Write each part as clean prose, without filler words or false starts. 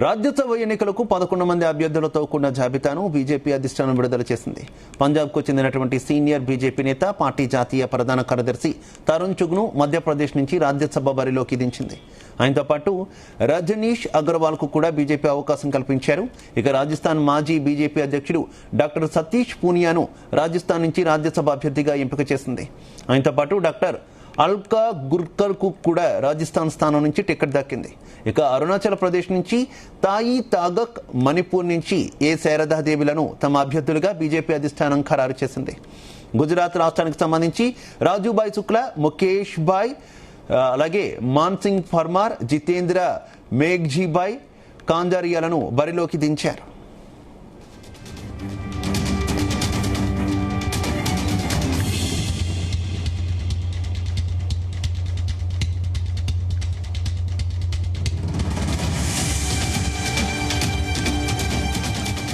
రాజ్యసభ ఎన్నికలకు 11 మంది అభ్యర్థులతో కూడిన జాబితాను బీజేపీ అధిష్టానం విడుదల చేసింది. పంజాబ్కు చెందినటువంటి సీనియర్ బీజేపీ నేత, పార్టీ జాతీయ ప్రధాన కార్యదర్శి తరుణ్ చుగ్ను మధ్యప్రదేశ్ నుంచి రాజ్యసభ బరిలోకి దించింది. ఆయనతో పాటు రజనీష్ అగర్వాల్కు కూడా బీజేపీ అవకాశం కల్పించారు. ఇక రాజస్థాన్ మాజీ బీజేపీ అధ్యక్షుడు డాక్టర్ సతీష్ పూనియాను రాజస్థాన్ నుంచి రాజ్యసభ అభ్యర్థిగా ఎంపిక చేసింది. ఆయనతో పాటు డాక్టర్ అల్కా గుర్కర్ కు కూడా రాజస్థాన్ స్థానం నుంచి టికెట్ దక్కింది. ఇక అరుణాచల్ ప్రదేశ్ నుంచి తాయి తాగక్, మణిపూర్ నుంచి ఏ శారదాదేవిలను తమ అభ్యర్థులుగా బీజేపీ అధిష్టానం ఖరారు చేసింది. గుజరాత్ రాష్ట్రానికి సంబంధించి రాజుభాయ్ శుక్లా, ముఖేష్ భాయ్, అలాగే మాన్సింగ్ పర్మార్, జితేంద్ర మేఘ్జీభాయ్ కాంజారియాలను బరిలోకి దించారు.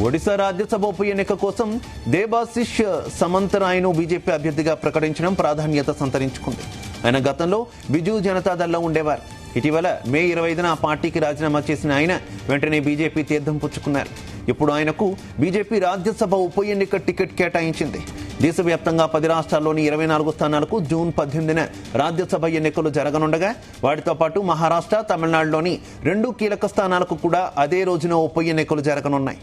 ఒడిశా రాజ్యసభ ఉప ఎన్నిక కోసం దేబాశిష్ సమంతరాయ్ను బీజేపీ అభ్యర్థిగా ప్రకటించడం ప్రాధాన్యత సంతరించుకుంది. ఆయన గతంలో బిజు జనతాదళ్లో ఉండేవారు. ఇటీవల మే 25న ఆ పార్టీకి రాజీనామా చేసిన ఆయన వెంటనే బీజేపీ తీర్థం పుచ్చుకున్నారు. ఇప్పుడు ఆయనకు బీజేపీ రాజ్యసభ ఉప ఎన్నిక టికెట్ కేటాయించింది. దేశవ్యాప్తంగా 10 రాష్ట్రాల్లోని 24 స్థానాలకు జూన్ 18న రాజ్యసభ ఎన్నికలు జరగనుండగా వాటితో పాటు మహారాష్ట్ర, తమిళనాడులోని 2 కీలక స్థానాలకు కూడా అదే రోజున ఉప ఎన్నికలు జరగనున్నాయి.